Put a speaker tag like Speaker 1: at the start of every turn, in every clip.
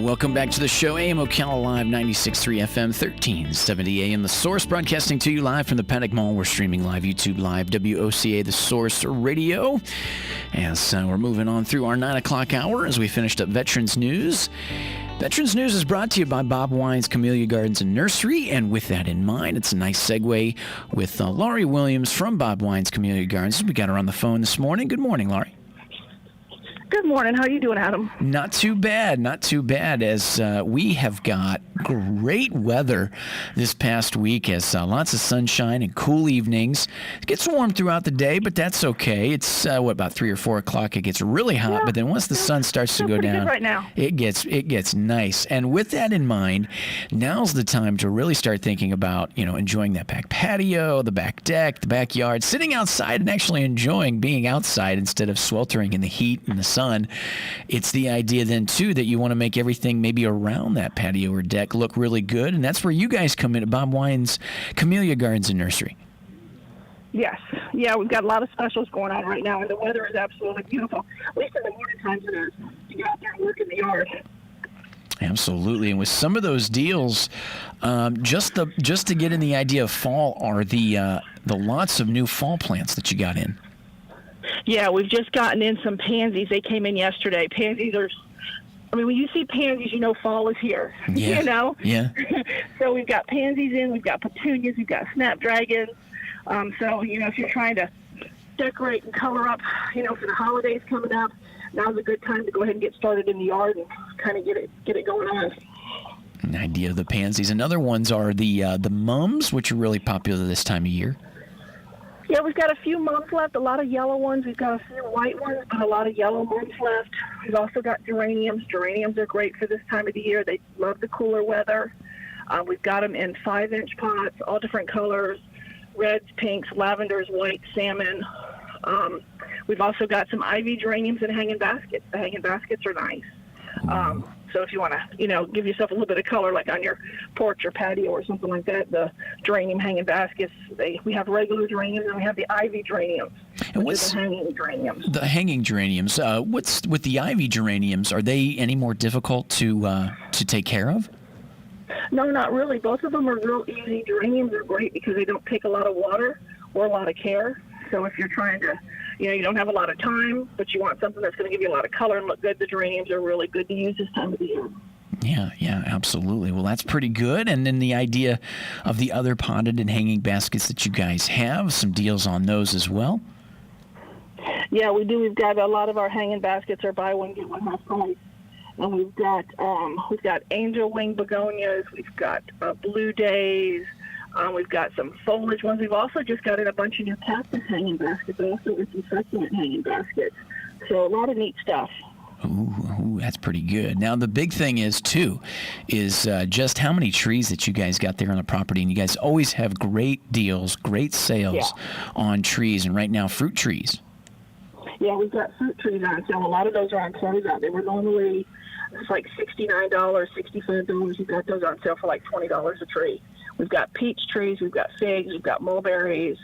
Speaker 1: Welcome back to the show, AM Ocala Live, 96.3 FM, 1370 AM. The Source, broadcasting to you live from the Panic Mall. We're streaming live, YouTube Live, WOCA, The Source Radio. As we're moving on through our 9 o'clock hour as we finished up Veterans News. Veterans News is brought to you by Bob Wine's Camillia Gardens and Nursery, and with that in mind, it's a nice segue with Laurie Williams from Bob Wine's Camillia Gardens. We got her on the phone this morning. Good morning, Laurie.
Speaker 2: Good morning. How are you doing, Adam?
Speaker 1: Not too bad, as we have got great weather this past week, as lots of sunshine and cool evenings. It gets warm throughout the day, but that's okay. It's, about 3 or 4 o'clock, it gets really hot, but then once the sun starts to go down,
Speaker 2: right now.
Speaker 1: it gets nice. And with that in mind, now's the time to really start thinking about, enjoying that back patio, the back deck, the backyard, sitting outside and actually enjoying being outside instead of sweltering in the heat and the sun. It's the idea then, too, that you want to make everything maybe around that patio or deck look really good, and that's where you guys come in at Bob Wine's Camillia Gardens and Nursery.
Speaker 2: Yes. Yeah, we've got a lot of specials going on right now, and the weather is absolutely beautiful. At least in the morning times it is, to get out there and work in the yard.
Speaker 1: Absolutely, and with some of those deals, just to get in the idea of fall are the lots of new fall plants that you got in.
Speaker 2: Yeah, we've just gotten in some pansies. They came in yesterday. Pansies are, when you see pansies, you know fall is here.
Speaker 1: Yeah. Yeah.
Speaker 2: So we've got pansies in, we've got petunias, we've got snapdragons. So, if you're trying to decorate and color up, for the holidays coming up, now's a good time to go ahead and get started in the yard and kind of get it going on.
Speaker 1: An idea of the pansies. And other ones are the mums, which are really popular this time of year.
Speaker 2: Yeah, we've got a few mums left, a lot of yellow ones. We've got a few white ones, but a lot of yellow mums left. We've also got geraniums. Geraniums are great for this time of the year. They love the cooler weather. We've got them in 5-inch pots, all different colors, reds, pinks, lavenders, white, salmon. We've also got some ivy geraniums in hanging baskets. The hanging baskets are nice. So if you want to, give yourself a little bit of color, like on your porch or patio or something like that, the geranium hanging baskets, we have regular geraniums and we have the ivy geraniums.
Speaker 1: And what's
Speaker 2: the hanging geraniums?
Speaker 1: The hanging geraniums. What's with the ivy geraniums? Are they any more difficult to take care of?
Speaker 2: No, not really. Both of them are real easy. Geraniums are great because they don't take a lot of water or a lot of care. So if you're trying to, you don't have a lot of time, but you want something that's going to give you a lot of color and look good, the geraniums are really good to use this time of the year.
Speaker 1: Yeah, absolutely. Well, that's pretty good. And then the idea of the other potted and hanging baskets that you guys have, some deals on those as well?
Speaker 2: Yeah, we do. We've got a lot of our hanging baskets are buy one, get one half price. And we've got angel wing begonias, we've got blue days, we've got some foliage ones. We've also just got in a bunch of new cactus hanging baskets, also with some succulent hanging baskets. So a lot of neat stuff.
Speaker 1: Ooh, that's pretty good. Now, the big thing is just how many trees that you guys got there on the property. And you guys always have great deals, great sales on trees. And right now, fruit trees.
Speaker 2: Yeah, we've got fruit trees on sale. A lot of those are on closeout. They were normally, it's like $69, $65. We've got those on sale for like $20 a tree. We've got peach trees, we've got figs, we've got mulberries,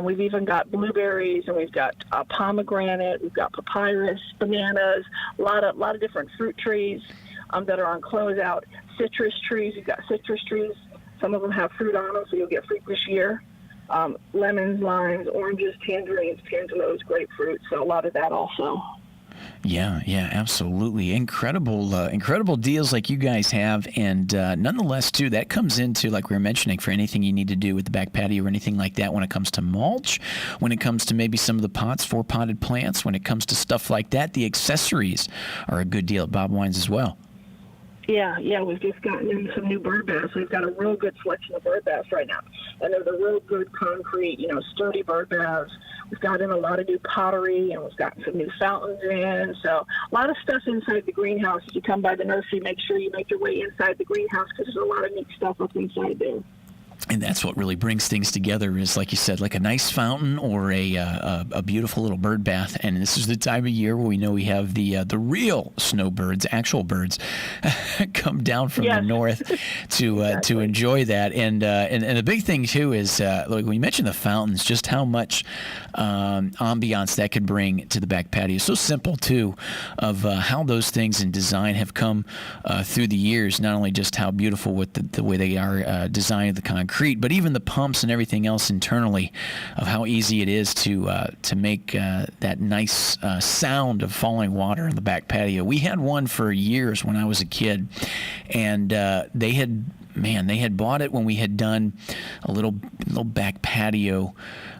Speaker 2: we've even got blueberries, and we've got pomegranate, we've got papyrus, bananas, a lot of different fruit trees that are on closeout. Citrus trees, we've got citrus trees. Some of them have fruit on them, so you'll get fruit this year. Lemons, limes, oranges, tangerines, cantaloupes, grapefruit, so a lot of that also.
Speaker 1: Yeah, absolutely. Incredible deals like you guys have. And nonetheless, too, that comes into, like we were mentioning, for anything you need to do with the back patio or anything like that when it comes to mulch, when it comes to maybe some of the pots for potted plants, when it comes to stuff like that, the accessories are a good deal at Bob Wine's as well.
Speaker 2: Yeah, we've just gotten in some new bird baths. We've got a real good selection of bird baths right now. And they're the real good concrete, sturdy bird baths. We've got in a lot of new pottery, and we've got some new fountains in. So a lot of stuff inside the greenhouse. If you come by the nursery, make sure you make your way inside the greenhouse because there's a lot of neat stuff up inside there.
Speaker 1: And that's what really brings things together is, like you said, like a nice fountain or a beautiful little bird bath. And this is the time of year where we know we have the real snowbirds, actual birds, come down from the north to enjoy that. And the big thing too is like when you mentioned the fountains, just how much ambiance that could bring to the back patio. So simple too, of how those things in design have come through the years. Not only just how beautiful with the way they are designed, the concrete, but even the pumps and everything else internally, of how easy it is to make that nice sound of falling water in the back patio. We had one for years when I was a kid, and they had bought it when we had done a little back patio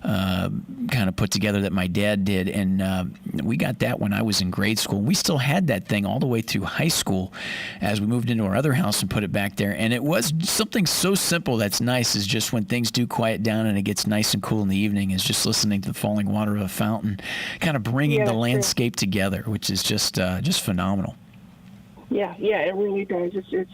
Speaker 1: kind of put together that my dad did, and we got that when I was in grade school. We still had that thing all the way through high school as we moved into our other house and put it back there. And it was something so simple that's nice, is just when things do quiet down and it gets nice and cool in the evening, is just listening to the falling water of a fountain, kind of bringing the landscape together, which is just phenomenal.
Speaker 2: Yeah, it really does. It's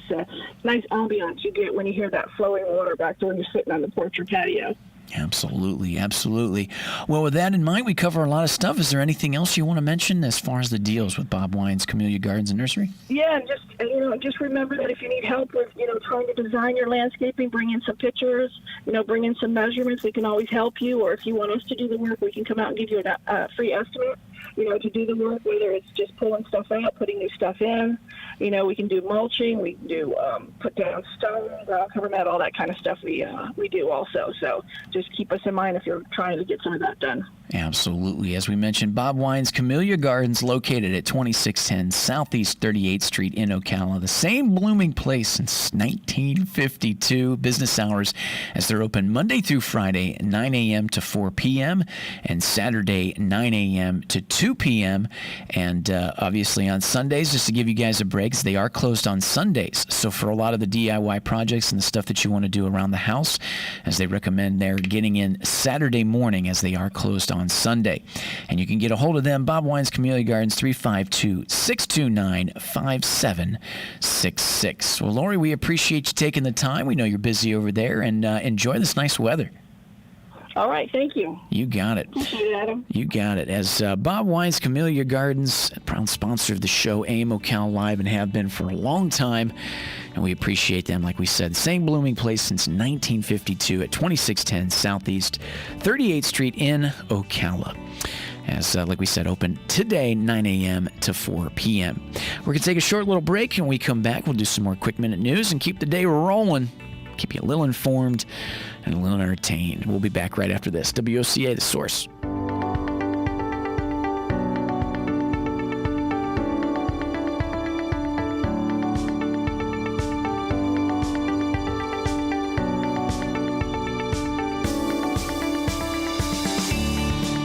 Speaker 2: nice ambiance you get when you hear that flowing water back there when you're sitting on the porch or patio.
Speaker 1: Absolutely, absolutely. Well, with that in mind, we cover a lot of stuff. Is there anything else you want to mention as far as the deals with Bob Wine's Camillia Gardens and Nursery?
Speaker 2: Yeah, and just remember that if you need help with trying to design your landscaping, bring in some pictures, bring in some measurements. We can always help you. Or if you want us to do the work, we can come out and give you a free estimate. To do the work, whether it's just pulling stuff out, putting new stuff in. We can do mulching, we can do put down stones, cover mat, all that kind of stuff we do also. So just keep us in mind if you're trying to get some of that done.
Speaker 1: Absolutely. As we mentioned, Bob Wine's Camillia Gardens, located at 2610 Southeast 38th Street in Ocala, the same blooming place since 1952. Business hours, as they're open Monday through Friday, 9 a.m. to 4 p.m., and Saturday, 9 a.m. to 2 p.m., and obviously on Sundays, just to give you guys a break, they are closed on Sundays. So for a lot of the DIY projects and the stuff that you want to do around the house, as they recommend, they're getting in Saturday morning, as they are closed on Sunday. And you can get a hold of them, Bob Wine's Camillia Gardens, 352-629-5766. Well, Lori, we appreciate you taking the time. We know you're busy over there, and enjoy this nice weather.
Speaker 2: All right, thank you.
Speaker 1: You got it.
Speaker 2: Appreciate it, Adam.
Speaker 1: You got it. As Bob Wine's Camillia Gardens, a proud sponsor of the show, AM Ocala Live, and have been for a long time, and we appreciate them. Like we said, same blooming place since 1952 at 2610 Southeast 38th Street in Ocala. As, like we said, open today, 9 a.m. to 4 p.m. We're going to take a short little break, and when we come back, we'll do some more quick-minute news and keep the day rolling. Keep you a little informed and a little entertained. We'll be back right after this. WOCA, The Source.